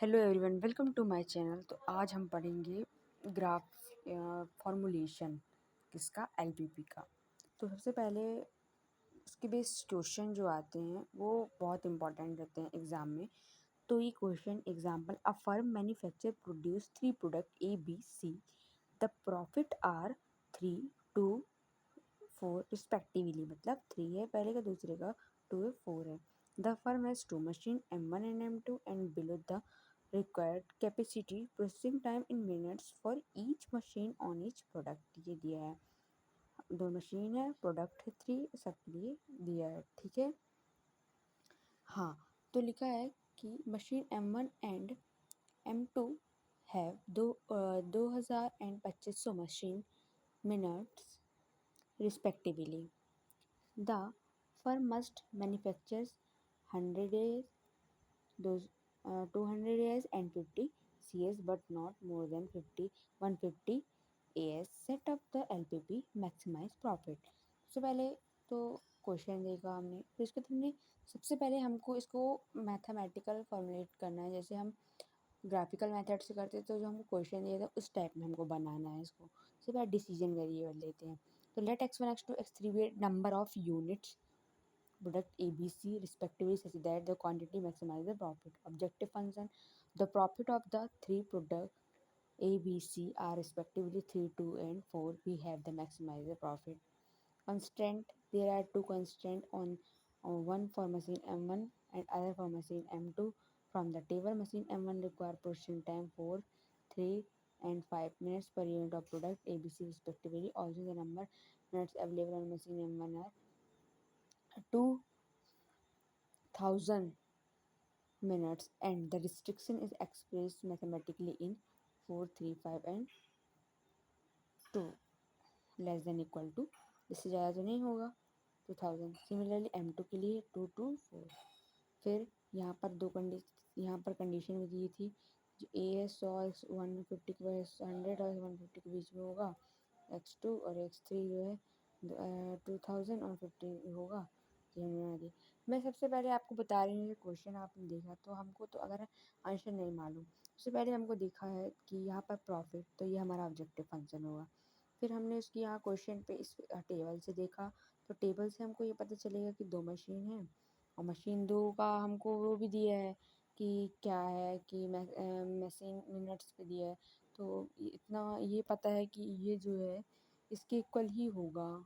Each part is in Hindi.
Hello everyone, welcome to my channel. तो आज हम पढ़ेंगे ग्राफ फॉर्मूलेशन किसका, एलपीपी का। तो सबसे पहले उसके बेस क्वेश्चन जो आते हैं वो बहुत इंपॉर्टेंट रहते हैं एग्ज़ाम में। तो ये question example, a firm manufacture produce 3 product A B C, the profit are 3, 2, 4 respectively. मतलब 3 है पहले का, दूसरे का 2 है, 4 है। The firm has 2 machine M1 and M2 and below the required capacity processing time in minutes for each machine on each product. ये दिया है, 2 मशीन है, प्रोडक्ट है 3, सबके लिए दिया है। ठीक है, हाँ। तो लिखा है कि machine M1 and M2 have 2000 and 2500 machine minutes respectively. The firm must manufacture 100 As, those 200 As and 50 Cs, but not more than 150 As. Set up the LPP, maximize profit. सबसे पहले तो क्वेश्चन देखा हमने, फिर इसके बाद हमने सबसे पहले हमको इसको मैथमेटिकल फॉर्मुलेट करना है। जैसे हम ग्राफिकल मेथड से करते तो जो हमको क्वेश्चन दिया था उस टाइप में हमको बनाना है इसको। सबसे पहले डिसीजन वेरिएबल लेते हैं। तो late x1 x2 x3 be number of units product A B C respectively such that the quantity maximize the profit. Objective function, the profit of the 3 product A B C are respectively 3, 2 and 4. We have the maximize the profit. Constraint, there are 2 constraint on one for machine M1 and other for machine M2. From the table, machine M1 require processing time 4, 3 and 5 minutes per unit of product ABC respectively. Also the number minutes available on machine M1 are 2000 minutes and the restriction is expressed mathematically in 4, 3, 5 and 2 less than equal to, इससे ज़्यादा तो नहीं होगा 2000। सिमिलरली M2 के लिए 2 to 4। फिर यहाँ पर यहाँ पर कंडीशन भी दी थी, जो A है 100, 150 के 100 और 150 के बीच में होगा, x2 और x3 जो है 2000 और 50 होगा। मैं सबसे पहले आपको बता रही हूँ, क्वेश्चन आपने देखा तो हमको तो अगर आंसर नहीं मालूम, सबसे पहले हमको देखा है कि यहाँ पर प्रॉफिट, तो ये हमारा ऑब्जेक्टिव फंक्शन होगा। फिर हमने उसकी यहाँ क्वेश्चन पे इस टेबल से देखा, तो टेबल से हमको ये पता चलेगा कि 2 मशीन है और मशीन 2 का हमको वो भी दिया है कि क्या है कि मशीन मिनट्स पे दिया है। तो इतना ये पता है कि ये जो है इसके इक्वल ही होगा,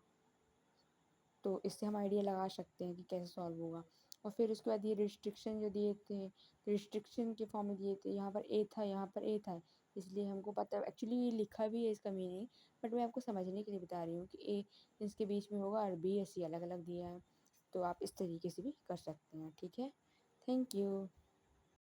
तो इससे हम आइडिया लगा सकते हैं कि कैसे सॉल्व होगा। और फिर उसके बाद ये रिस्ट्रिक्शन जो दिए थे, रिस्ट्रिक्शन के फॉर्म में दिए थे, यहाँ पर ए था, यहाँ पर ए था, इसलिए हमको पता एक्चुअली ये लिखा भी है इसका मीनिंग, बट मैं आपको समझने के लिए बता रही हूँ कि ए इसके बीच में होगा और बी, सी अलग अलग दिया है। तो आप इस तरीके से भी कर सकते हैं। ठीक है, थैंक यू।